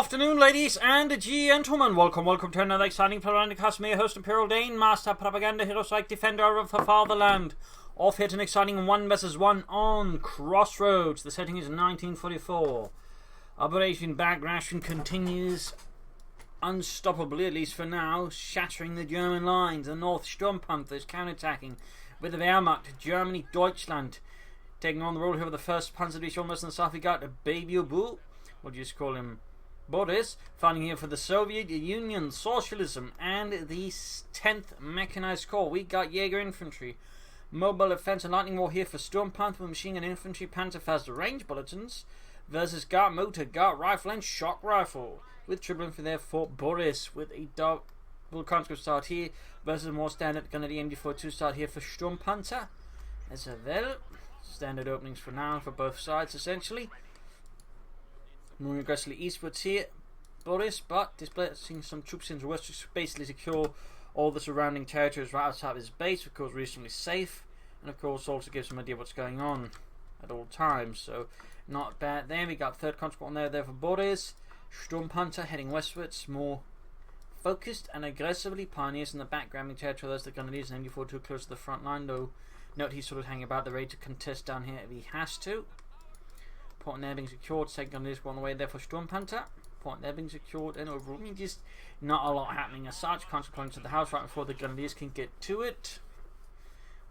Afternoon, ladies and gentlemen. Welcome to another exciting Propagandacast. Me, host Imperial Dane, Master Propaganda Hero Psych Defender of the Fatherland. Off here to an exciting 1 vs 1 on Crossroads. The setting is 1944. Operation Bagration continues unstoppably, at least for now, shattering the German lines. The North Sturmpanther is counterattacking with the Wehrmacht, Germany, Deutschland. Taking on the role here with the 1st Panzer Division on the south, we got Babyubu. What do you just call him? Boris, fighting here for the Soviet Union, Socialism, and the 10th Mechanized Corps. We got Jaeger Infantry, Mobile Defense and Lightning War here for Sturmpanther, Machine Gun Infantry, Panzerfaust Range Bulletins, versus Gart Motor, Gart Rifle, and Shock Rifle. With triple infantry there for Boris, with a double conscript start here, versus a more standard gun at the MD42 start here for Sturmpanther. As well, standard openings for now for both sides essentially. Moving aggressively eastwards here, Boris, but displacing some troops into west to basically secure all the surrounding territories right outside his base, of course reasonably safe, and of course also gives some idea what's going on at all times, so not bad there. We got 3rd conscript on there for Boris. Sturmpanther heading westwards, more focused and aggressively. Pioneers in the back, grabbing territory. There's the Grenadiers and MD42 close to the front line, though note he's sort of hanging about the ready to contest down here if he has to. Point there being secured, 2nd Grenadiers on the way there for Sturmpanther. Point there being secured, and overall, just not a lot happening as such. Conscript going to the house right before the Grenadiers can get to it.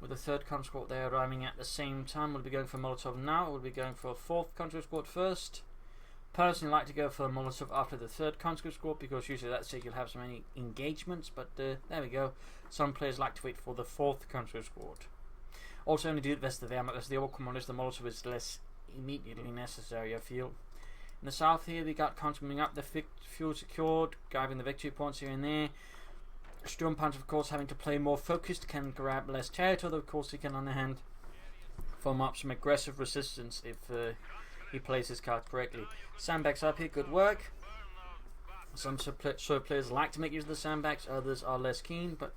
With the 3rd conscript there arriving at the same time. We'll be going for Molotov now. We'll be going for a 4th conscript squad first. Personally, like to go for a Molotov after the 3rd conscript squad because usually that stage you'll have so many engagements. But there we go. Some players like to wait for the 4th conscript squad. Also, only do it best the Wehrmacht as the other commanders. The Molotov is less immediately necessary, I feel. In the south here, we got coming up, the fuel secured, grabbing the victory points here and there. Sturmpanther, of course, having to play more focused, can grab less territory, though, of course, he can, on the hand, form up some aggressive resistance if he plays his card correctly. Sandbags up here, good work. Some players like to make use of the sandbags, others are less keen, but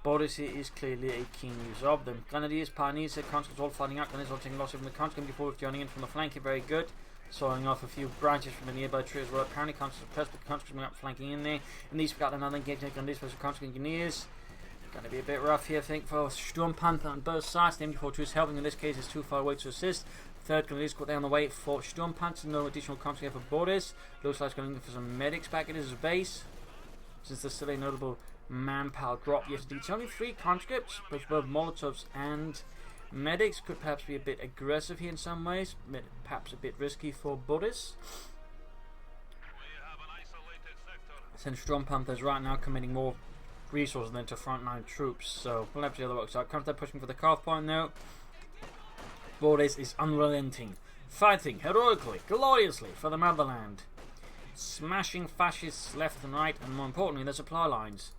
Boris here is clearly a keen user of them. Grenadiers, Pioneers, conscripts all fighting out. Grenadiers all taking loss from the conscript before joining in from the flank here, very good. Sawing off a few branches from a nearby tree as well. Apparently conscripts pressed, but the conscripts coming up flanking in there. And these we got another engagement. Grenadiers versus conscript engineers. Gonna be a bit rough here, I think, for Sturmpanther on both sides. The MD42 is helping, in this case is too far away to assist. 3rd Grenadiers got down the way for Sturmpanther. No additional conscript here for Boris. Looks like it's going for some medics back at his base, since there's still a notable manpower drop yet. It's only 3 conscripts, but both Molotovs and medics. Could perhaps be a bit aggressive here in some ways, perhaps a bit risky for Boris. Since Sturmpanther is right now committing more resources than to frontline troops, so we'll have to see how that works out. Comes there pushing for the carve point now. Boris is unrelenting, fighting heroically, gloriously for the motherland, smashing fascists left and right, and more importantly, the supply lines.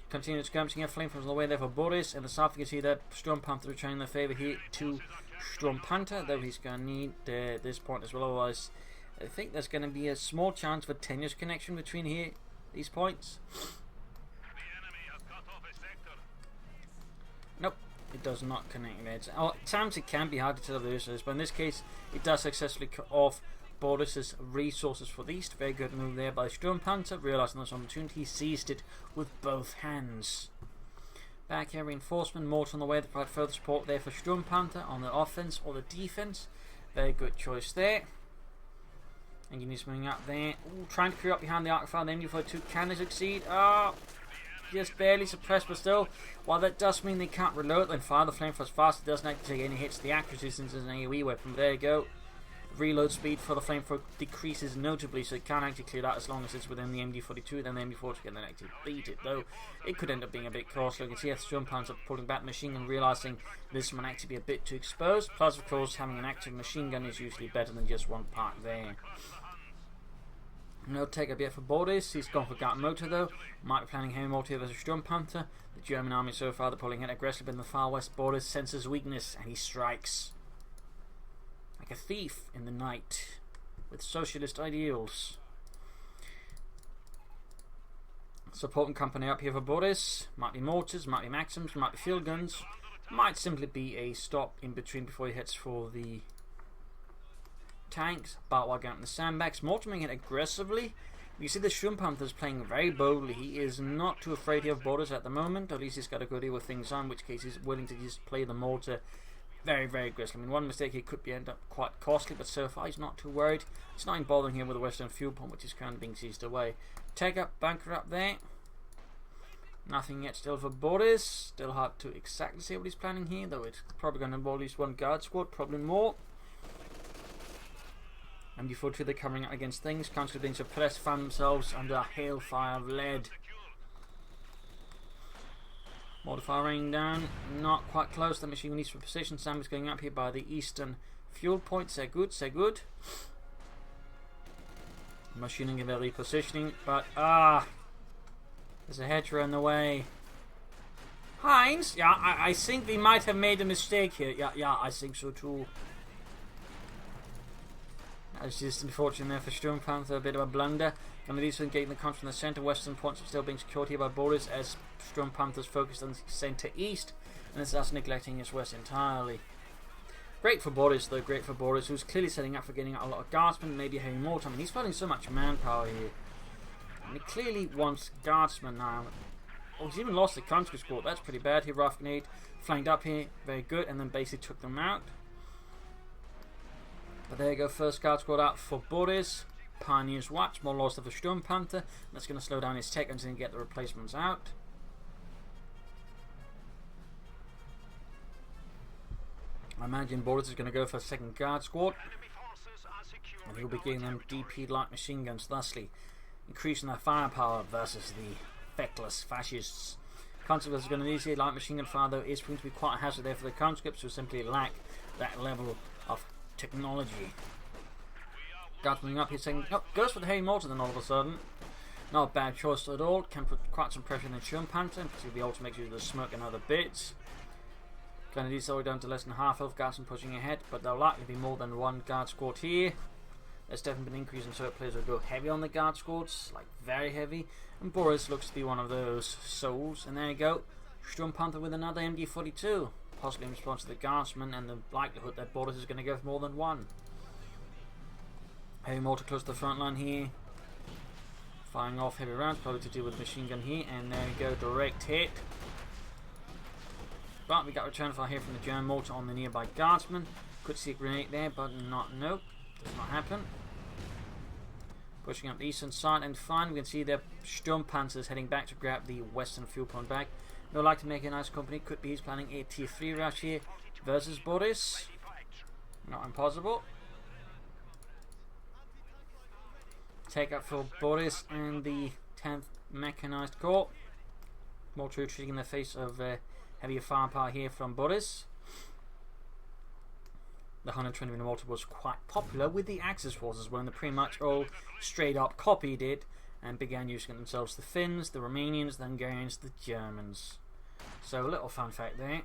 Continuing skirmishing here, flamethrower on the way there for Boris. In the south, you can see that Sturmpanther returning their favour here to Sturmpanther, though he's going to need this point as well. Otherwise, I think there's going to be a small chance of a tenuous connection between these points. Nope, it does not connect there. At times it can be hard to tell if there is, but in this case, it does successfully cut off Boris's resources for the east. Very good move there by Sturmpanther. Realising this opportunity, he seized it with both hands. Back here, reinforcement, mortar on the way to provide further support there for Sturmpanther on the offense or the defense. Very good choice there. And you need something up there. Ooh, trying to clear up behind the arc fire. The MD42 can they succeed? Just barely suppressed, but still, while that does mean they can't reload and fire the flamethrower as fast, it doesn't actually take any hits to the accuracy since it's an AoE weapon. But there you go. Reload speed for the flamethrower decreases notably, so it can't actually clear that as long as it's within the MD42. Then the MD42 can then actually beat it, though it could end up being a bit costly. You can see Sturmpanther pulling back the machine gun, realising this might actually be a bit too exposed. Plus, of course, having an active machine gun is usually better than just one part there. No take a bit for Boris. He's gone for Gart Motor though. Might be planning heavy mortar versus Sturmpanther. The German army so far, they're pulling it aggressively in the far west. Boris senses weakness and he strikes like a thief in the night with socialist ideals. Supporting company up here for Boris. Might be mortars, might be maxims, might be field guns. Might simply be a stop in between before he heads for the tanks, but while getting the sandbags, mortaring it aggressively. You see the Sturmpanther is playing very boldly. He is not too afraid of borders at the moment, or at least he's got a good deal with things on, in which case he's willing to just play the mortar very, very aggressively. I mean, one mistake he could end up quite costly, but so far he's not too worried. He's not even bothering him with the western fuel pump, which is currently being seized away. Take up, bunker up there. Nothing yet still for Boris. Still hard to exactly see what he's planning here, though it's probably going to involve at least one guard squad, probably more. And before they're coming up against things, constantly being suppressed, found themselves under a hailfire of lead. Mortar fire raining down, not quite close. The machine needs for position. Sam is going up here by the eastern fuel point. Say good, say good. Machining and repositioning, but there's a hedger in the way. Heinz? Yeah, I think we might have made a mistake here. Yeah, I think so too. That's just unfortunate there for Sturmpanther, a bit of a blunder. Grenadiers getting the country from the centre. Western points are still being secured here by Boris as Sturmpanther's focused on centre east, and is thus neglecting his west entirely. Great for Boris though, great for Boris, who's clearly setting up for getting out a lot of guardsmen, maybe having more time. I mean, he's fighting so much manpower here. And he clearly wants guardsmen now. Oh, he's even lost the country squad. That's pretty bad here. Rough grenade flanked up here, very good, and then basically took them out. But there you go, first guard squad out for Boris. Pioneers watch, more loss of the Sturmpanther. That's going to slow down his tech until he can get the replacements out. I imagine Boris is going to go for a second guard squad. And he'll be getting them DP light machine guns, thusly increasing their firepower versus the feckless fascists. Conscripts are going to need to light machine gun fire, though, is going to be quite a hazard there for the conscripts who simply lack that level of technology. Guardsman up here saying, oh, goes for the heavy mortar then all of a sudden. Not a bad choice at all. Can put quite some pressure on the Sturmpanther, because he'll be able to make use of the smoke and other bits. Grenadiers all down to less than half health. Guardsmen pushing ahead, but there'll likely be more than one guard squad here. There's definitely been an increase in certain players who go heavy on the guard squads, like very heavy. And Boris looks to be one of those souls. And there you go, Sturmpanther with another MD42. Possibly in response to the guardsmen and the likelihood that Boris is going to go for more than one. Heavy mortar close to the front line here. Firing off heavy rounds, probably to do with machine gun here. And there you go, direct hit. But we got return fire here from the German mortar on the nearby guardsman. Could see a grenade there, but nope, does not happen. Pushing up the eastern side, and finally we can see their Sturmpanthers heading back to grab the western fuel point back. No like to make a nice company. Could be he's planning a tier 3 rush here versus Boris. Not impossible. Take up for Boris and the 10th Mechanized Corps. More true retreating in the face of heavier firepower here from Boris. The 120mm mortar was quite popular with the Axis forces when they pretty much all straight up copied it and began using it themselves. The Finns, the Romanians, the Hungarians, the Germans. So a little fun fact there.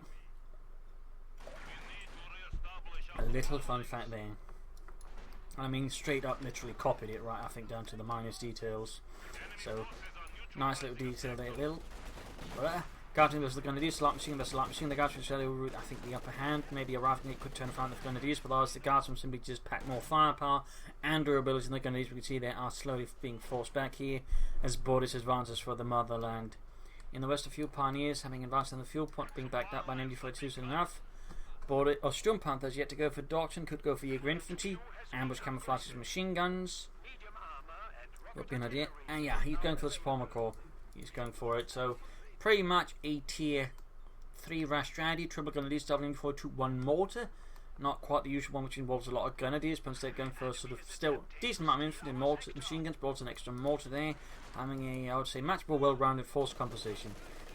A little fun fact there. I mean, straight up literally copied it, right, I think down to the minus details. So, nice little detail there, Guardian versus the Grenadiers, light machine versus light machine. The Guardians route, I think, the upper hand. Maybe a Ravnik could turn around the Grenadiers, but otherwise the Guardsmen simply just pack more firepower and durability. And the Grenadiers, we can see they are slowly being forced back here as Boris advances for the motherland. In the west, a few Pioneers having advanced on the fuel point, being backed up by an MD42 soon enough. Sturmpanther has yet to go for Doctrine, could go for Jaeger Infantry. Ambush camouflages machine guns. Would be an idea. And yeah, he's going for the Suprema Corps. He's going for it. So, pretty much a tier 3 rash strategy. Triple Grenadiers doubling for 2-1 mortar. Not quite the usual one, which involves a lot of Grenadiers, but instead going for a sort of still decent amount of infantry mortar, machine guns, but also an extra mortar there. Having a, I would say, much more well-rounded force composition.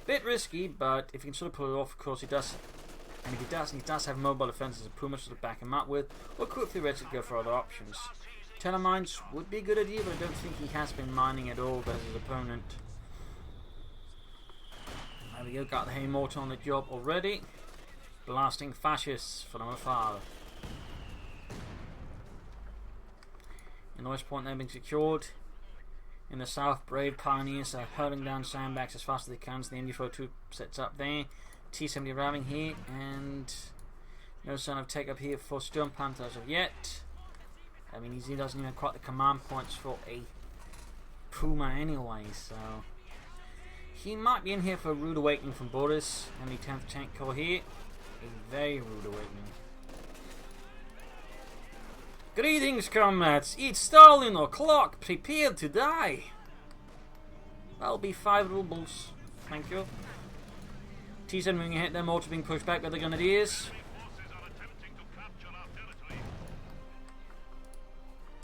Bit risky, but if he can sort of pull it off, of course he does. And if he does, and he does have mobile defenses and Puma to back him up with, or could theoretically go for other options. Telemines would be a good idea, but I don't think he has been mining at all versus his opponent. There we go, got the hay mortar on the job already. Blasting fascists from afar. In the west point, they're being secured. In the south, brave Pioneers are hurling down sandbags as fast as they can, so the MD42 sets up there. T-70 arriving here, and no sign of take up here for Sturmpanther as of yet. I mean, he doesn't even quite the command points for a Puma anyway, so he might be in here for a rude awakening from Boris and the 10th Tank Corps here. A very rude awakening. Greetings, comrades. It's Stalin o'clock. Prepared to die. That'll be 5 rubles. Thank you. T7 moving ahead, their mortar being pushed back by the Grenadiers.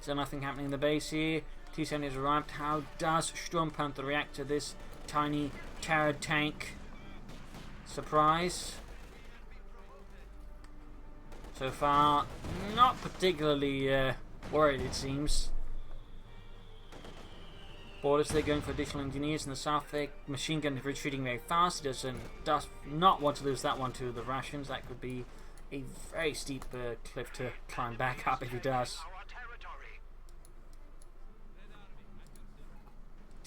So nothing happening in the base here. T7 has arrived. How does Sturmpanther react to this tiny turret tank? Surprise. So far, not particularly worried, it seems. Boris, they're going for additional engineers in the south. Their machine gun is retreating very fast. He does not want to lose that one to the Russians. That could be a very steep cliff to climb back up if he does.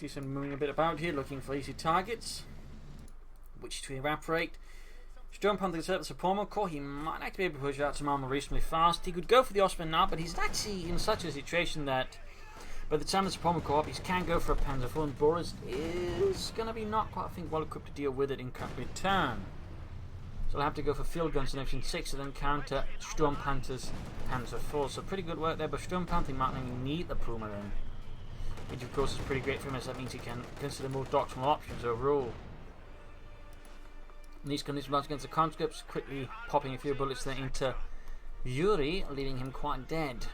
T7 moving a bit about here, looking for easy targets, which to evaporate. Sturmpanther can set up the support corps. He might actually be able to push out some armor reasonably fast. He could go for the Osman now, but he's actually in such a situation that by the time the support corps up, he can go for a Panzer IV, and Boris is going to be not quite, I think, well equipped to deal with it in return. So I'll have to go for field guns in Division 6 to then counter Sturmpanther's Panzer IV. So pretty good work there, but Sturmpanther might not even need the Puma then, which of course is pretty great for him, as that means he can consider more doctrinal options overall. And these conditions runs against the conscripts, quickly popping a few bullets there into Yuri, leaving him quite dead.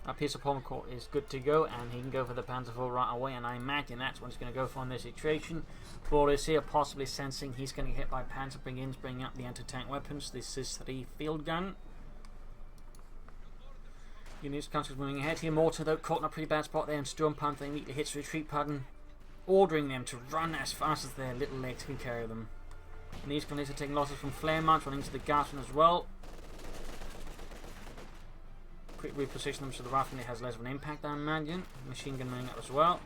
Up here, support corps is good to go, and he can go for the Panzer IV right away, and I imagine that's what he's going to go for in this situation. Boris here possibly sensing he's going to get hit by Panzer begins bringing up the anti-tank weapons. This is 3 field gun. Units conscripts moving ahead here. Mortar though caught in a pretty bad spot there, and Sturmpanther immediately hits retreat pattern, ordering them to run as fast as their little legs can carry them. And these Grenadiers are taking losses from flare mounts, running into the Garrison as well. Quick reposition them so the rifle has less of an impact, I imagine. Machine gun running up as well.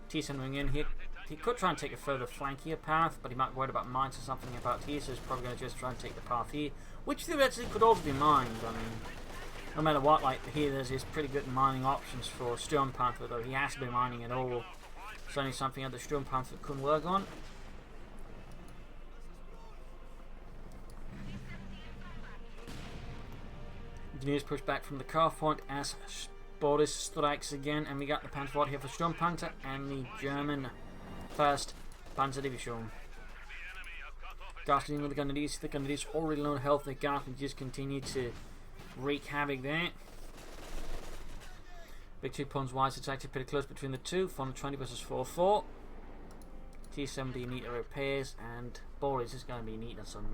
T7 moving in here. He could try and take a further flankier path, but he might be worried about mines or something about here, so he's probably going to just try and take the path here, which theoretically could also be mined. I mean, no matter what, like here there's pretty good mining options for Sturmpanther, though he has to be mining at all. It's only something that the Sturmpanther couldn't work on. Engineers push back from the carve point as Boris strikes again, and we got the Panzer here for Sturmpanther and the German 1st Panzer Division. Ghastly with the Grenadiers already low health. The Ghastly just continue to wreak havoc there. Victory points wise, it's actually pretty close between the two. 420 versus 4-4. T70 need repairs, and Boris is going to be needing some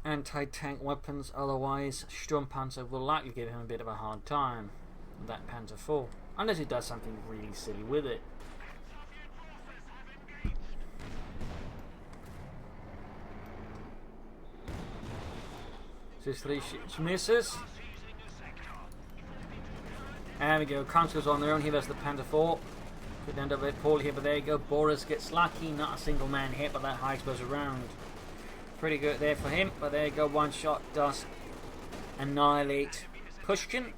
anti-tank weapons. Otherwise, Sturmpanther will likely give him a bit of a hard time with that Panzer IV, unless he does something really silly with it. Just 3 shoots misses. There we go. Conscripts on their own here. There's the Panzer IV. Could end up a bit poorly here, but there you go. Boris gets lucky. Not a single man hit, but that high explosive round. Pretty good there for him, but there you go. One shot does annihilate Pushkin.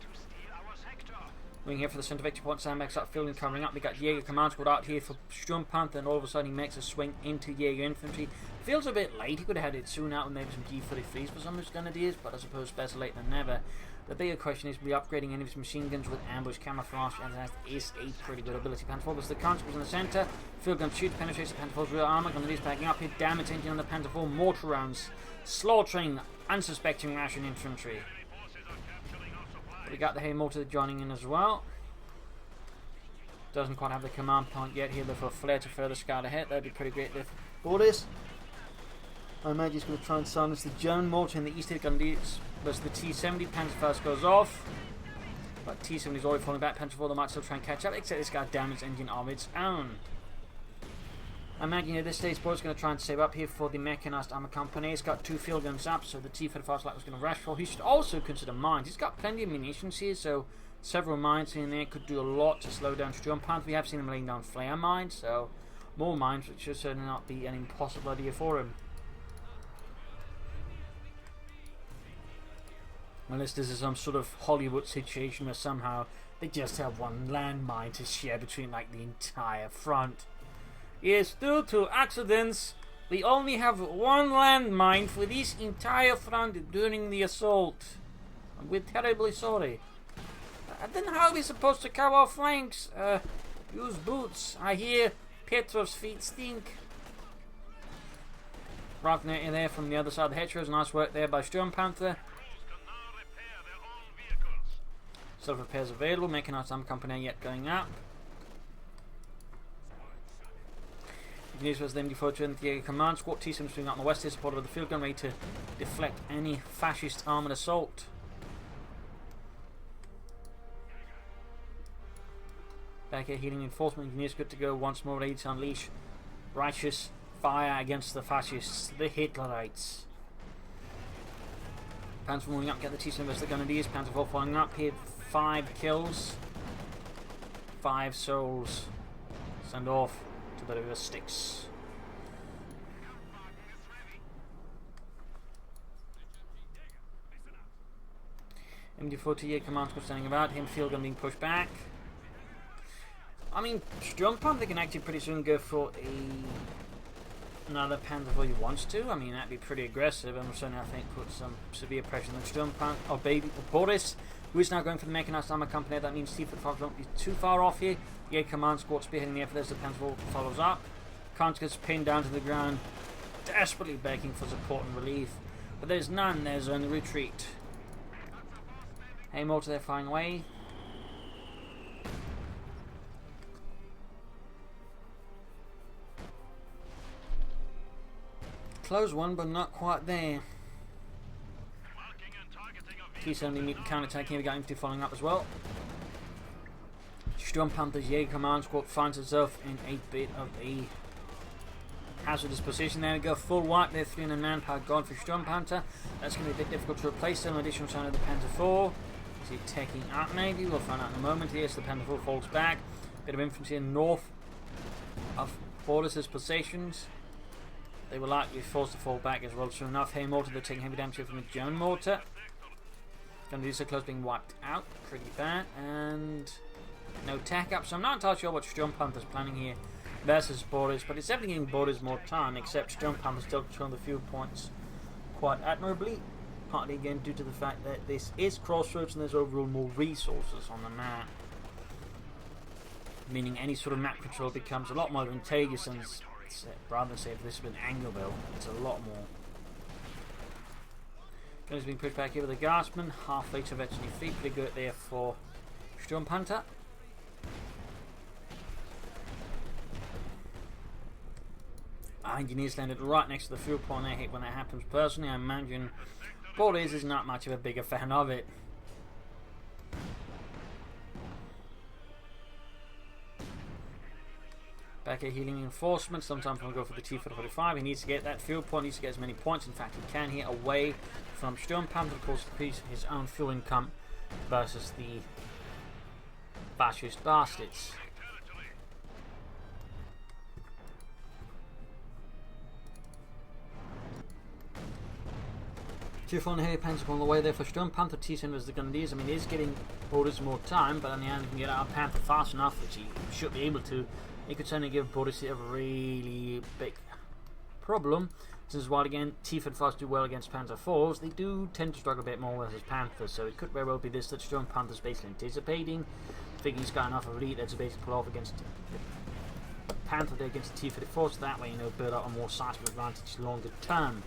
Moving here for the centre victory point. Sandbags up field and covering up. We got Jaeger command squad out here for Sturmpanther, and all of a sudden he makes a swing into Jaeger infantry. Feels a bit late. He could have had it soon out with maybe some G33s for some of his Grenadiers, but I suppose better late than never. The bigger question is, will be upgrading any of his machine guns with ambush camouflage, and that is a pretty good ability. Panzer IV, the conscripts in the centre. Field gun shoots, penetrates the Panzer IV's rear armour. Grenadiers backing up here. Damage engine on the Panzer IV. Mortar rounds, slaughtering unsuspecting Russian infantry. But we got the hay mortar joining in as well. Doesn't quite have the command point yet here, though, for a flare to further scout ahead. That'd be pretty great there for this. I imagine he's going to try and silence the German mortar in the east. Grenadiers versus the T70. Panzer first goes off, but T70 is already falling back. Panzer IV, they might still try and catch up, except this guy damaged engine of its own. I imagine at this stage, Boris is going to try and save up here for the mechanized armor company. He's got 2 field guns up, so the T-35 like was going to rush for. He should also consider mines. He's got plenty of munitions here, so several mines in there could do a lot to slow down Sturmpanther. We have seen him laying down flare mines, so more mines, which should certainly not be an impossible idea for him. Unless this is some sort of Hollywood situation where somehow they just have one landmine to share between like the entire front. Yes, due to accidents, we only have one landmine for this entire front during the assault. We're terribly sorry. Then how are we supposed to cover our flanks? Use boots. I hear Petrov's feet stink. Ragnar there from the other side of the hedgerows. Nice work there by Sturmpanther. Self-repairs available, making our some company yet going up. News was then before to the command squad. T-Sims doing out on the west is supported by the field gun ready to deflect any fascist armoured assault. Back here, healing enforcement engineers good to go once more, ready to unleash righteous fire against the fascists, the Hitlerites. Panzer moving up, get the T-Sims, the Grenadiers. Panzer 4 following up here. 5 kills, 5 souls. Send off to the river Styx. MD-40 command squad standing about. Him field gun being pushed back. I mean, Sturmpanther can actually pretty soon go for another Panzer if he wants to. I mean, that'd be pretty aggressive, and certainly I think put some severe pressure on Sturmpanther or Boris, who is now going for the mechanized armor company. That means T-45 won't be too far off here. The command squad spearheading the effort as the Panzer follows up. Kant gets pinned down to the ground, desperately begging for support and relief, but there's none. There's only retreat. Hey, mortar there flying away. Close one, but not quite there. T-70 meeting counter-attack here. We got infantry following up as well. Sturmpanther's Jaeger command squad finds itself in a bit of a hazardous position there. To go full wipe there, 300 manpower gone for Sturmpanther. That's going to be a bit difficult to replace them. Additional sign of the Panzer 4. Is he taking up maybe? We'll find out in a moment. Yes, the Panzer 4 falls back. Bit of infantry in north of Boris's possessions. They will likely be forced to fall back as well soon enough. Hey, mortar, they're taking heavy damage here from the German mortar. Going to do so close being wiped out. Pretty bad. And no tack up. So I'm not entirely sure what Sturmpanther's planning here versus Boris. But it's definitely giving Boris more time. Except Sturmpanther's still controlling the field points quite admirably. Partly again due to the fact that this is Crossroads and there's overall more resources on the map. Meaning any sort of map control becomes a lot more advantageous, and rather than say if this had been Angerville, it's a lot more. Gunners being pushed back here with the Guardsman. Half fleet of eventually feet. Pretty good there for Sturmpanther. Engineers landed right next to the fuel point. I hate when that happens personally. I imagine Boris is not much of a bigger fan of it. Back here healing enforcement. Sometimes we'll go for the T-45. He needs to get that fuel point. He needs to get as many points. In fact, he can here away from Sturmpanther. Of course, his own fuel income versus the fascist bastards. Cheerful and heavy Panther on the way there for Sturmpanther. T-Sin was the Grenadiers. I mean, he is getting Boris more time, but on the end, he can get out of Panther fast enough, which he should be able to. He could certainly give Boris a really big problem. Since while again, T-45s do well against Panzer 4s, they do tend to struggle a bit more versus Panthers, so it could very well be this that Sturmpanther's basically anticipating. Thinking he's got enough of a lead to basically pull off against the Panther there against the T-54, so that way, build up a more sizable advantage longer term.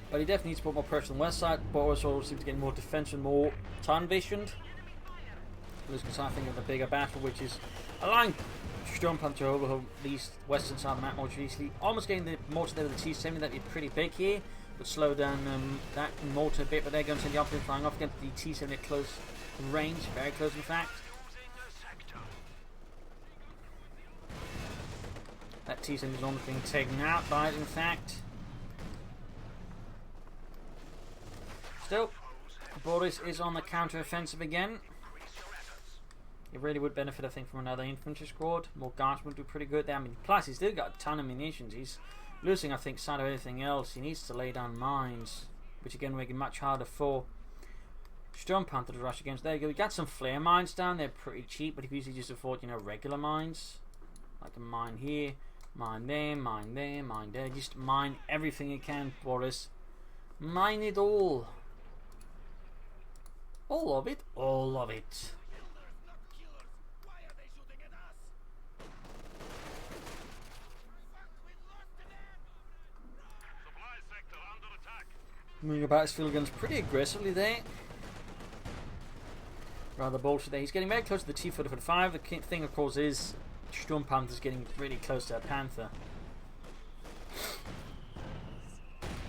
But he definitely needs to put more pressure on the west side. Boris also seems to get more defense and more turn visioned. Losing something of the bigger battle, which is allowing Sturmpanther to overhaul the western side of the map more easily. Almost getting the mortar there with the T-70, that'd be pretty big here. Would slow down that mortar a bit, but they're going to send the opposite flying off against the T-70 at close range, very close in fact. That T-70 is almost being taken out by it in fact. Still, Boris is on the counter-offensive again. It really would benefit, I think, from another infantry squad. More guardsmen would do pretty good there. I mean, plus he's still got a ton of munitions. He's losing, I think, sight of everything else. He needs to lay down mines, which again make it much harder for Sturmpanther to rush against. There you go. We got some flare mines down. They're pretty cheap, but if you just afford, you know, regular mines, like a mine here, mine there, mine there, mine there. Just mine everything you can, Boris. Mine it all. All of it. All of it. Moving about his field guns pretty aggressively there. Rather bolted there. He's getting very close to the T-45. The thing, of course, is Sturmpanther's getting really close to that Panther.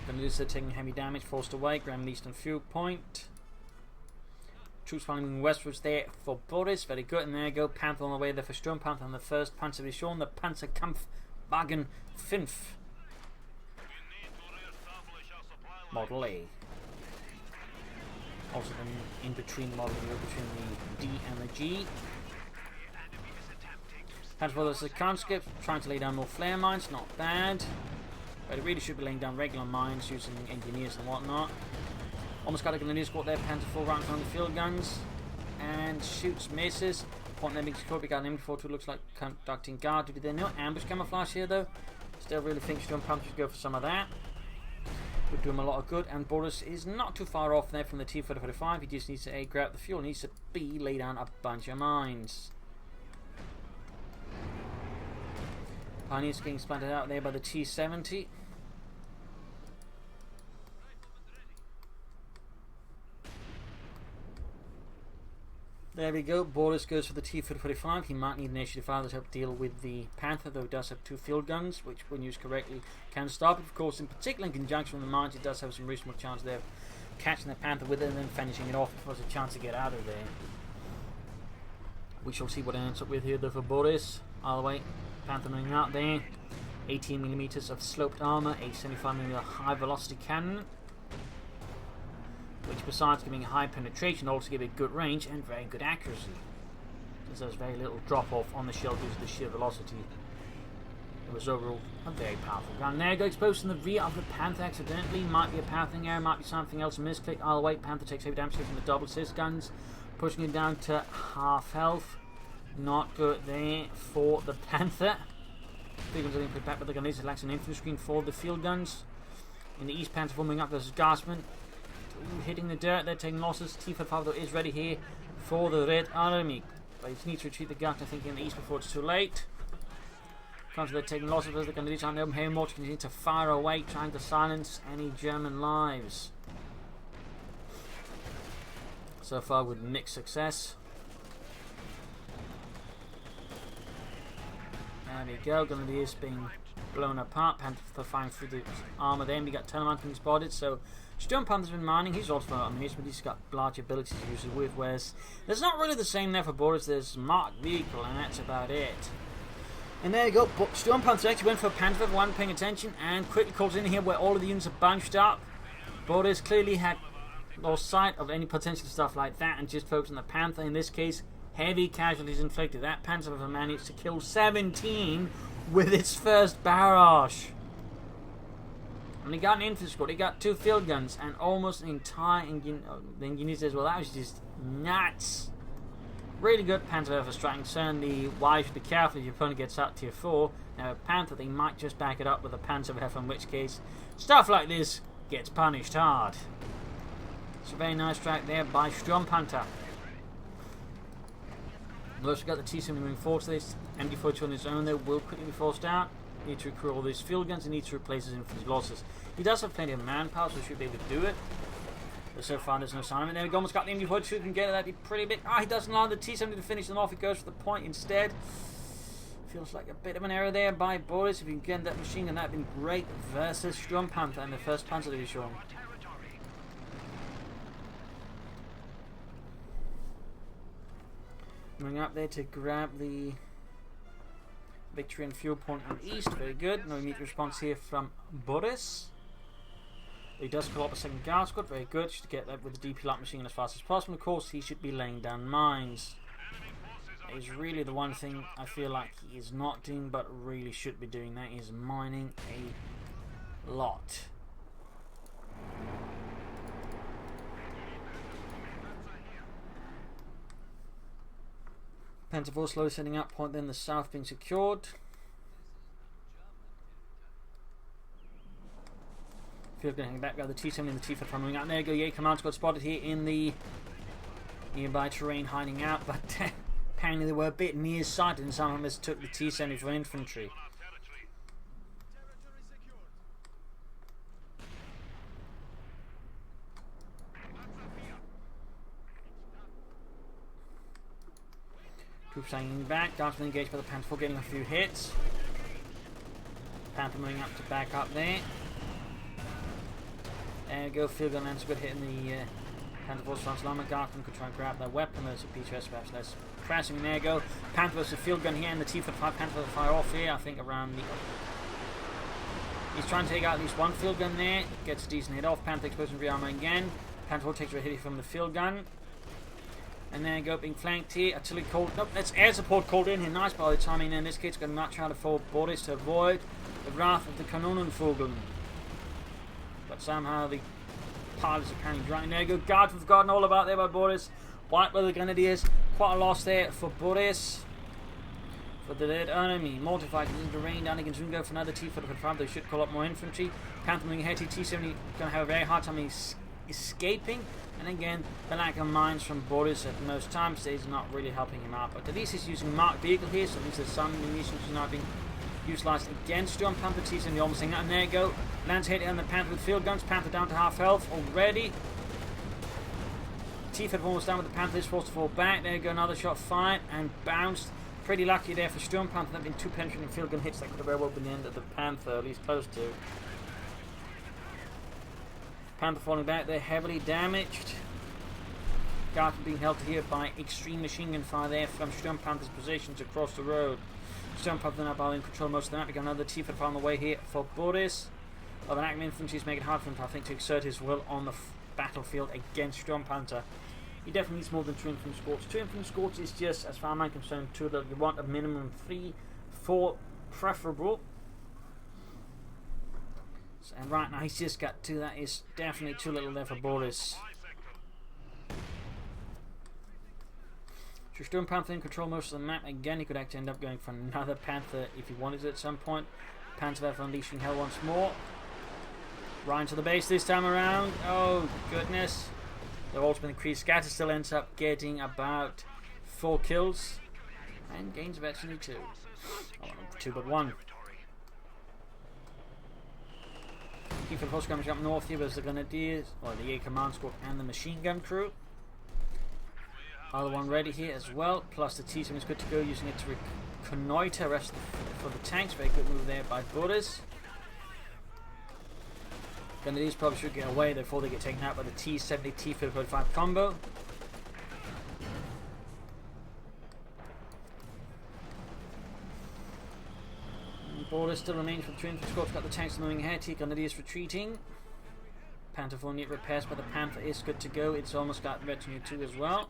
Gonna lose, taking heavy damage, forced away. Graham Eastern Fuel Point. Troops finally westwards there for Boris. Very good. And there you go. Panther on the way there for Sturmpanther. And the first Panzerdivision, the Panzerkampfwagen 5. Model A. Also the in-between model here between the D and the G. As well as the conscript, trying to lay down more flare mines, not bad. But it really should be laying down regular mines using engineers and whatnot. Almost got a grenadier squad there, Panzer 4 rounds on the field guns. And shoots, misses. Point there being secured, we got an M42, looks like conducting guard duty there. No ambush camouflage here though. Still really think Sturmpanther should go for some of that. Would do him a lot of good, and Boris is not too far off there from the T-45. He just needs to A, grab the fuel, needs to B, lay down a bunch of mines. Pioneers getting splattered out there by the T-70. There we go. Boris goes for the T-45. He might need an initiative father to help deal with the Panther, though it does have 2 field guns, which, when used correctly, can stop it. Of course, in particular in conjunction with the mines, it does have some reasonable chance there of catching the Panther with it and then finishing it off if there's a chance to get out of there. We shall see what it ends up with here, though, for Boris. All the way, Panther running out there. 18mm of sloped armor, a 75mm high velocity cannon, which besides giving high penetration also give it good range and very good accuracy. Since there's very little drop off on the shell due to the sheer velocity. It was overall a very powerful gun. There you go, exposed in the rear of the Panther accidentally. Might be a pathing error, might be something else. A misclick. All the way, Panther takes heavy damage from the double assist guns, pushing it down to half health. Not good there for the Panther. Big ones are being put back, but the gun is lacks an infantry screen for the field guns. In the East, Panther forming up, there's Gassman. Hitting the dirt, they're taking losses. T-45 though is ready here for the Red Army. But he needs to retreat the gut, I think, in the East before it's too late. Comes they're taking losses as they're going to reach on the open hair more to continue to fire away, trying to silence any German lives. So far with mixed success. There we go, Grenadiers being blown apart. Panther firing through the armour there. We got Telemann being spotted, so Sturmpanther's been mining. He's also ammunition, but he's got large abilities to use it with, whereas there's not really the same there for Boris. There's marked vehicle, and that's about it. And there you go. Sturmpanther actually went for a Panther for one paying attention, and quickly calls in here where all of the units are bunched up. Boris clearly had lost sight of any potential stuff like that and just focused on the Panther. In this case, heavy casualties inflicted. That Panther managed to kill 17 with its first barrage. And he got an infantry squad, he got 2 field guns, and almost an entire engineers as well. That was just nuts. Really good Panther for striking. Certainly, why you should be careful if your opponent gets up tier 4. Now, Panther, they might just back it up with a Panzer in which case, stuff like this gets punished hard. It's a very nice strike there by Sturmpanther. We've also got the T-70 moving forward to this. MD-42 on his own, though, will quickly be forced out. Need to recruit all these field guns and need to replace his infantry losses. He does have plenty of manpower, so he should be able to do it. But so far, there's no sign of it. There we go, almost got the MD-42 can get it. That'd be pretty big. He doesn't allow the T-70 to finish them off. He goes for the point instead. Feels like a bit of an error there by Boris. If you can get that machine gun, that'd been great versus Sturmpanther in the first Panzerdivision. Moving up there to grab the victory and fuel point on the east. Very good. No immediate response here from Boris. He does call up a second guard squad. Very good. Should get that with the DP light machine as fast as possible. Of course, he should be laying down mines. That is really the one thing I feel like he is not doing, but really should be doing. That is mining a lot. Panther 4 slowly setting up, point then the south being secured. Field getting back by the T-70 and the T-5 coming out. There you go, Yay Command Squad spotted here in the nearby terrain hiding out, but apparently they were a bit nearsighted and somehow mistook the T-70 for infantry. Troops hanging back, Guardsmen engaged by the Panther 4 getting a few hits. Panther moving up to back up there. There you go, field gun lands a good hit in the Panther 4's front line. Guardsmen could try and grab their weapon. There's a P2S perhaps less crashing. There you go. Panther versus field gun here, and the T-55 Panther will fire off here. I think around the. He's trying to take out at least one field gun there. Gets a decent hit off. Panther explosion rearmor again. Panther 4 takes a hit from the field gun. And there you go, being flanked here. Artillery called. Nope, that's air support called in here. Nice by the timing. In this case, going to much harder for Boris to avoid the wrath of the Kanonenvogel. But somehow the pilots are apparently driving. There you go, guard with forgotten all about there by Boris. White by the Grenadiers. Quite a loss there for Boris. For the dead enemy. Mortified into the rain down. He can soon go for another T-45. They should call up more infantry. Panther moving ahead. T-70 going to have a very hard time escaping. And again, the lack of mines from Boris at most times is not really helping him out. But at least he's using marked vehicle here, so at least there's some munitions not being utilised against Sturmpanther. T-70 almost saying that. And there you go. Lands hit on the Panther with field guns. Panther down to half health already. T-55 almost down with the Panther. Is forced to fall back. There you go. Another shot fired and bounced. Pretty lucky there for Sturmpanther. There have been two penetrating field gun hits that could have very well been the end of the Panther, at least close to. Panther falling back there, heavily damaged. Garten being held here by extreme machine gun fire there from Sturmpanther's positions across the road. Sturmpanther now in control most of the map. We got another T-55 on the way here for Boris. Well, the active infantry is making it hard for him, I think, to exert his will on the battlefield against Sturmpanther. He definitely needs more than 2 infantry escorts. 2 infantry escorts is just, as far as I'm concerned, 2 that you want a minimum 3, 4 preferable. And right now he's just got 2. That is definitely too little there for Boris. So Sturmpanther in control most of the map. Again, he could actually end up going for another Panther if he wanted to at some point. Panther unleashing hell once more. Right into the base this time around. Oh goodness. They've also been increased. Scatter still ends up getting about 4 kills. And gains of actually 2. Oh, 2 but 1. Keep the force skirmish up north here with the Grenadiers, or the Air Command Squad and the machine gun crew. Other one ready here as well, plus the T-70 is good to go, using it to reconnoiter rest for the tanks. Very good move there by Boris. Grenadiers probably should get away before they get taken out by the T-70 T-55 combo. Border still remains for the 2 infantry squads. Got the tanks moving ahead. Grenadiers retreating. Panther 4 need repairs, but the Panther is good to go. It's almost got Retinue 2 as well.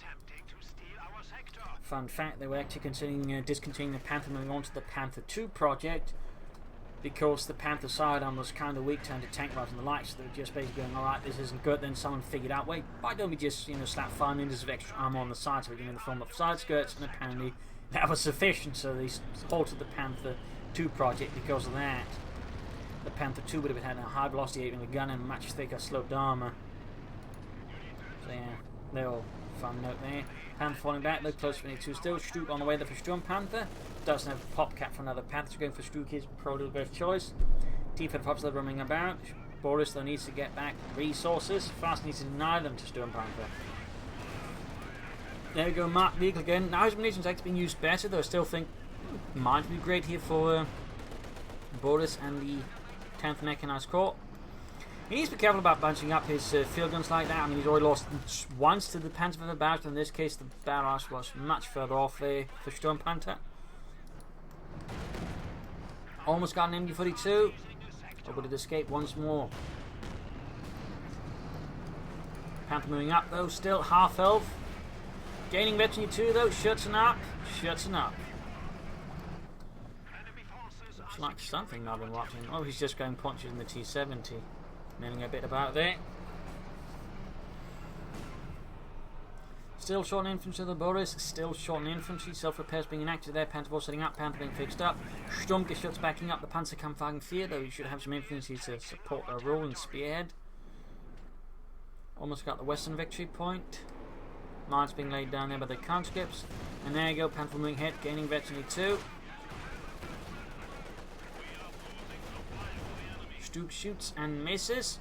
Fun fact, they were actually considering discontinuing the Panther, moving on to the Panther 2 project, because the Panther sidearm was kind of weak to anti-tank rifles and the like, so they were just basically going, alright, this isn't good. Then someone figured out, wait, why don't we just, slap 5 meters of extra armor on the side so we can in the form of side skirts, and apparently that was sufficient, so they halted the Panther 2 project because of that. The Panther 2 would have had a high velocity aiming a gun and much thicker sloped armor. So yeah, they're all fun note there. Panther falling back, though close to 22 still. Stroop on the way there for Sturmpanther. Doesn't have a pop cap for another Panther, so going for Stroop is probably the best choice. T-55 still roaming about. Boris though needs to get back resources. Fast needs to deny them to Sturmpanther. There we go, marked vehicle again. Now his munitions actually being used better, though I still think might be great here for Boris and the 10th Mechanized Corps. He needs to be careful about bunching up his field guns like that. I mean, he's already lost once to the Panther for the barrage, but in this case the barrage was much further off there for Sturmpanther. Almost got an MD-42, but it escaped once more. Panther moving up though, still half health. Gaining Retinue 2 though, shuts up. like something I've been watching. Oh, he's just going punches in the T-70. Milling a bit about there. Still short on infantry, the Boris. Still short on infantry. Self-repairs being enacted there. Panther setting up. Panther being fixed up. Sturmgeschütz backing up. The Panzerkampfwagen 4, though he should have some infantry to support a role in spearhead. Almost got the western victory point. Lines being laid down there by the conscripts. And there you go. Panther moving ahead. Gaining veteranry 2. Stuke shoots and misses.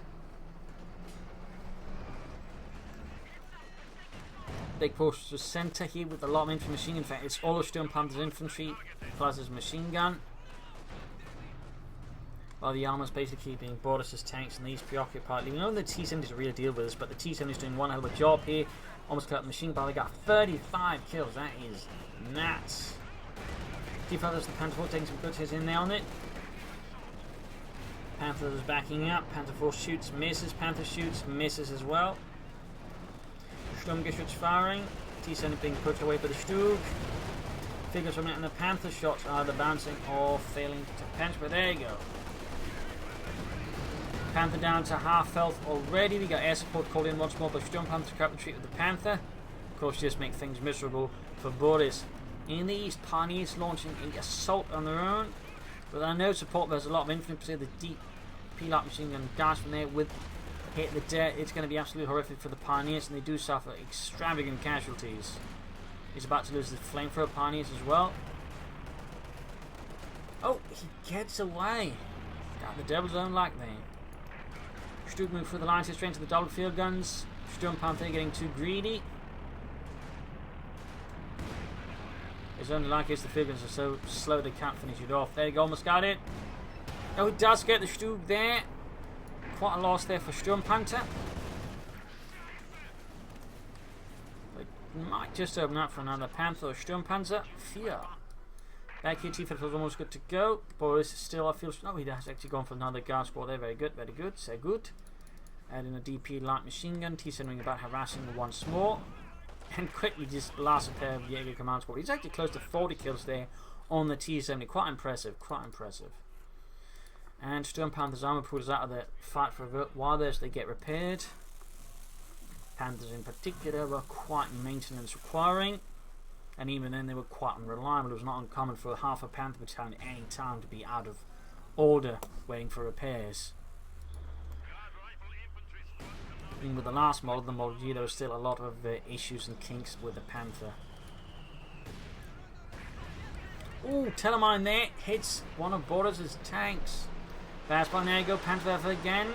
Big push to centre here with a lot of infantry machine. In fact, it's all of Sturmpanther's infantry plus his machine gun. While the armor's basically keeping Boris's tanks and these preoccupied. We know the T-70 is a real deal with this, but the T-70 is doing one hell of a job here. Almost cut the machine gun. They got 35 kills. That is nuts. Defenders, the Panther 4 taking some good hits in there on it. Panther is backing up. Panther 4 shoots, misses. Panther shoots, misses as well. Sturmgeschütz firing. T-70 being pushed away by the Stug. Figures from it, and the Panther shots are either bouncing or failing to punch, but there you go. Panther down to half health already. We got air support called in once more by Sturmpanther to cut retreat with the Panther. Of course, just make things miserable for Boris. In the east, Pioneers launching an assault on their own. With our no support, there's a lot of infantry. The deep P-lock machine gun dash from there with hit the dead. It's going to be absolutely horrific for the Pioneers, and they do suffer extravagant casualties. He's about to lose the flamethrower Pioneers as well. Oh, he gets away. Got the devil's own like there. Stug moving through the lines, straight into the double field guns. Sturmpanther getting too greedy. It's only like it's the field guns are so slow they can't finish it off. There you go, almost got it. Oh, he does get the Stug there. Quite a loss there for Sturmpanther. They might just open up for another Panther or Sturmpanther. 4. Back here, T-50 was almost good to go. Boris is still, I feel. Oh, he has actually gone for another guard squad there. Very good, very good. Say good. Adding a DP light machine gun. T-70 about harassing once more. And quickly just blasts a pair of Jaeger command squad. He's actually close to 40 kills there on the T-70. Quite impressive, quite impressive. And Sturmpanther's armor pulls out of the fight for a bit. While they get repaired. Panthers in particular were quite maintenance requiring. And even then they were quite unreliable. It was not uncommon for half a Panther battalion at any time to be out of order waiting for repairs. Even with the last model, the Model G, there was still a lot of issues and kinks with the Panther. Ooh, Telemine there hits one of Boris's tanks. Fast by there you go, Panther effort again.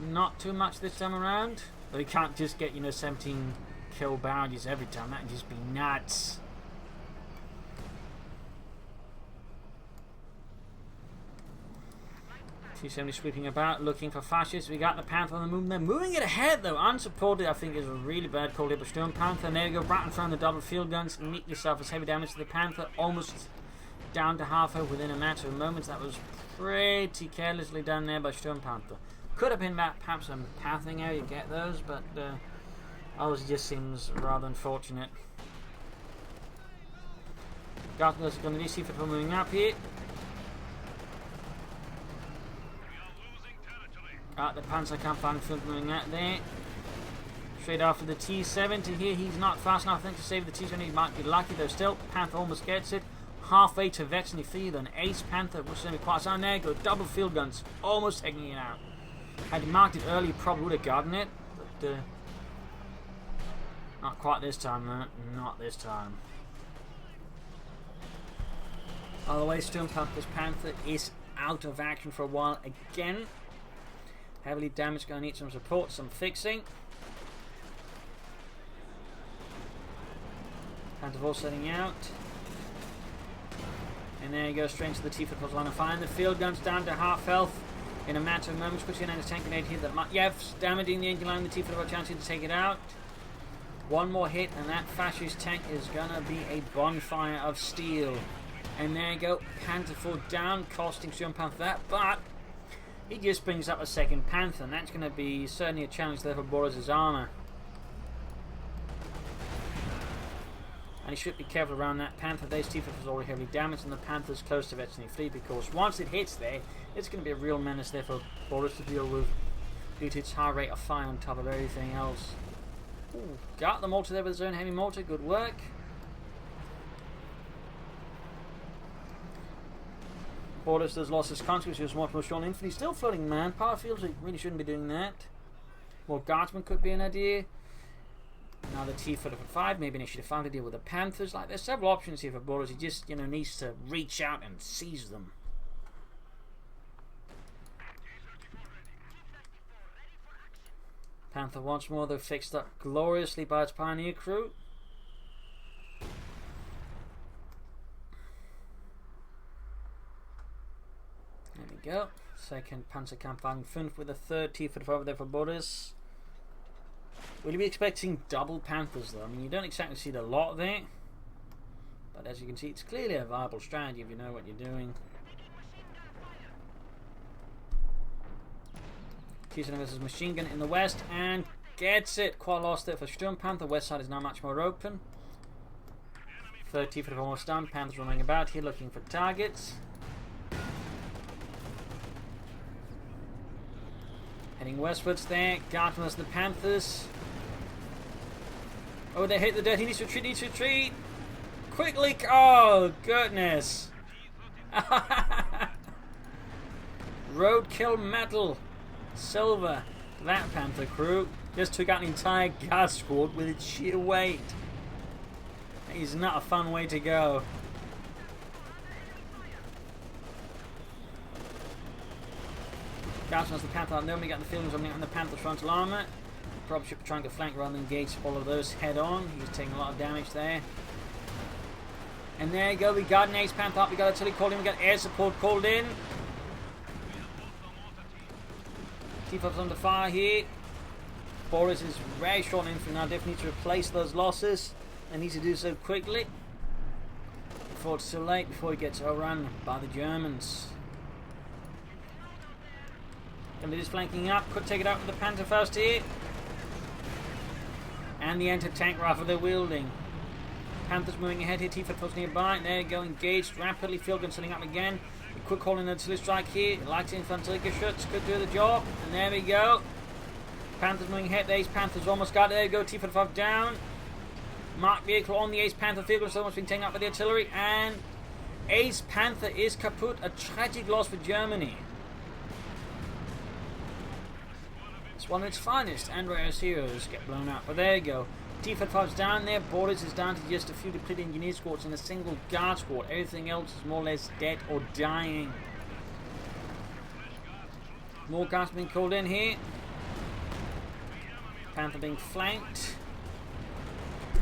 Not too much this time around. But he can't just get, 17 kill bounties every time. That would just be nuts. T-70 sweeping about, looking for fascists. We got the Panther on the move. They're moving it ahead, though. Unsupported, I think, is a really bad call here by Sturmpanther. And there you go, right in front of the double field guns. Immediately suffers heavy damage to the Panther. Almost down to half health within a matter of moments. That was pretty carelessly done there by Sturmpanther. Could have been perhaps a pathing how you get those, but ours just seems rather unfortunate. Gartner's going to be see if it's moving up here. Got the Panzerkampfwagen moving out there. Straight after the T-70 here. He's not fast enough, I think, to save the T-70. He might be lucky, though. Still, Panther almost gets it. Halfway to veteran field, and Ace Panther was going to be quite down there. Go double field guns, almost taking it out. Had he marked it early, he probably would have gotten it, but not quite this time, man. Not this time. By the way, Sturmpanther's Panther is out of action for a while again. Heavily damaged, going to need some support, some fixing. Panther 4 setting out. And there you go, straight to the T-50 line of fire. And the field guns down to half health. In a matter of moments, pushing in his tank grenade here. Yes, damaging the engine line. The T-50 got a chance to take it out. One more hit, and that fascist tank is gonna be a bonfire of steel. And there you go, Panther 4 down, costing Sturmpanther that. But he just brings up a second Panther, and that's gonna be certainly a challenge there for Boris's armor. And he should be careful around that Panther. There's T-55 is already heavily damaged, and the Panther's close to eventually flee, because once it hits there, it's going to be a real menace there for Boris to deal with, due to its high rate of fire on top of everything else. Ooh, got the mortar there with his own heavy mortar. Good work. Boris does lost his consequence. He was more strong infantry. Still floating manpower fields. He really shouldn't be doing that. More guardsmen could be an idea. Now the T-55, maybe initiative 5 to deal with the Panthers. Like, there's several options here for Boris. He just, needs to reach out and seize them. Panther once more, though, fixed up gloriously by its pioneer crew. There we go. Second Panzerkampfwagen 5 with a third T-55 over there for Boris. Will you be expecting double Panthers, though? I mean, you don't exactly see a lot there. But as you can see, it's clearly a viable strategy if you know what you're doing. T-7 versus machine gun in the west, and gets it. Quite lost there for Sturmpanther. West side is now much more open. Third T-55 almost done. Panthers roaming about here looking for targets. Heading westwards there. Guardsmen versus the Panthers. Oh, they hit the dirt. He needs to retreat, Quickly. Oh, goodness. Roadkill metal. Silver. That Panther crew just took out an entire guard squad with its sheer weight. That is not a fun way to go. Guardsmen as the Panther. Then we got the feelings on the Panther frontal armor. Probably should be trying to flank rather than engage all of those head on. He's taking a lot of damage there. And there you go. We got an Ace Panther up. We got artillery called in. We got air support called in. T-55's under fire here. Boris is very short on infantry now. Definitely need to replace those losses. And needs to do so quickly before it's too late. Before he gets overrun by the Germans. Gonna be just flanking up. Could take it out with the Panther first here. And the anti-tank rifle they're wielding. Panthers moving ahead here. T-55's nearby. There you go. Engaged rapidly. Field gun setting up again. A quick call in artillery strike here. Light infantry shots could do the job. And there we go. Panthers moving ahead. The Ace Panther's almost got it. There you go. T-55 down. Marked vehicle on the Ace Panther. Field gun's almost been taken out by the artillery. And Ace Panther is kaput. A tragic loss for Germany. It's one of its finest and rarest heroes get blown up. But there you go. T-55's down there. Boris is down to just a few depleted engineer squads and a single guard squad. Everything else is more or less dead or dying. More guards being called in here. Panther being flanked.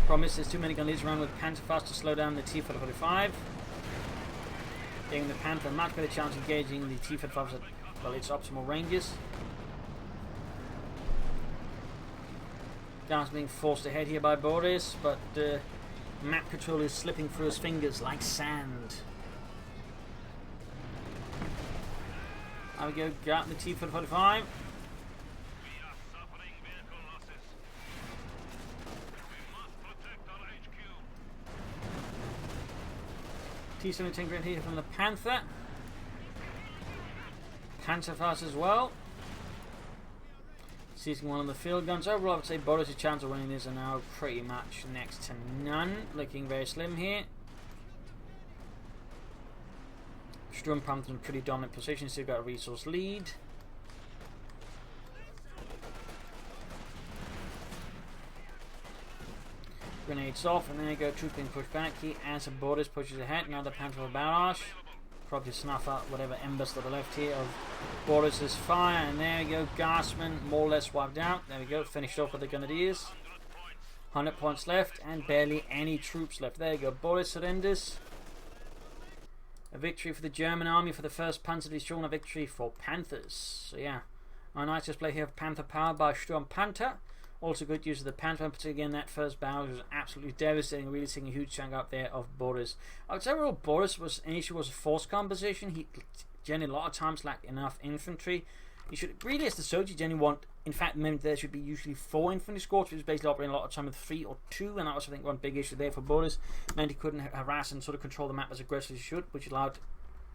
Promise there's too many gun leaders around with Panther fast to slow down the T-45. Giving the Panther a much better chance of engaging the T-55s at, well, its optimal ranges. Guards being forced ahead here by Boris, but map control is slipping through his fingers like sand. There we go, got the T-45. T-17 grid here from the Panther. Panther fast as well. Seizing one of the field guns. Overall, I would say Boris' chance of winning this are now pretty much next to none. Looking very slim here. Sturmpanther in a pretty dominant position, still got a resource lead. Grenades off, and there you go, troops being pushed back here as Boris pushes ahead. Now the Panther of barrage. Probably snuff out whatever embers that are left here of Boris's fire. And there we go, Guardsmen more or less wiped out. There we go, finished off with the Grenadiers. 100 points left and barely any troops left. There you go, Boris surrenders. A victory for the German army for the first Panzer Division, a victory for Panthers. So yeah, a nice display here of Panther power by Sturmpanther. Also good use of the Panther, but again that first battle was absolutely devastating, really seeing a huge chunk up there of Boris. I would say overall Boris was initially was a force composition. He generally a lot of times lacked enough infantry. You should really, as the soldier, generally want in fact, meant there should be usually 4 infantry squads, which was basically operating a lot of time with 3 or 2, and that was, I think, one big issue there for Boris. Meant he couldn't harass and sort of control the map as aggressively as he should, which allowed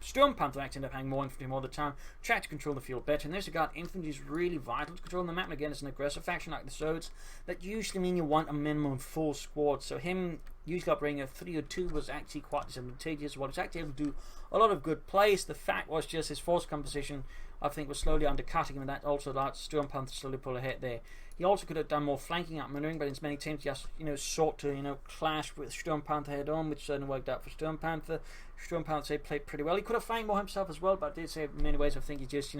Sturmpanther actually ended up having more infantry more the time, tried to control the field better. And there's a guard, infantry is really vital to controlling the map. And again, it's an aggressive faction like the Swords that usually mean you want a minimum 4 squads. So him usually operating a 3 or 2 was actually quite disadvantageous. While he's actually able to do a lot of good plays, the fact was just his force composition, I think, was slowly undercutting him, and that also allowed Sturmpanther to slowly pull ahead there. He also could have done more flanking outmaneuvering, but in many teams just sought to clash with Sturmpanther head on, which certainly worked out for Sturmpanther. Sturmpanther played pretty well. He could have flanked more himself as well, but I did say in many ways I think he just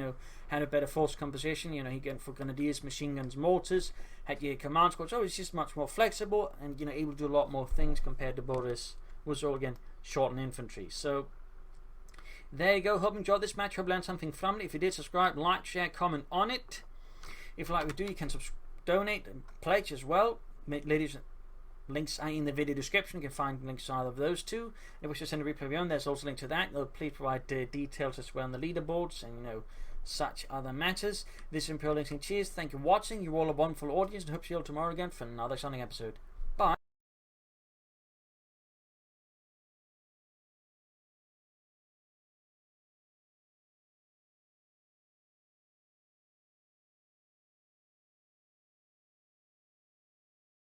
had a better force composition. He went for grenadiers, machine guns, mortars, had command squads. So he's just much more flexible and able to do a lot more things compared to Boris, who was all again short on infantry. So there you go. Hope you enjoyed this match. Hope you learned something from it. If you did, subscribe, like, share, comment on it. If you like what we do, you can donate and pledge as well. Ladies, links are in the video description. You can find links to either of those two. If you wish to send a replay of your own, there's also a link to that. Please provide details as well on the leaderboards and such other matters. This is Imperial Links. Cheers. Thank you for watching. You're all a wonderful audience, and hope to see you all tomorrow again for another exciting episode.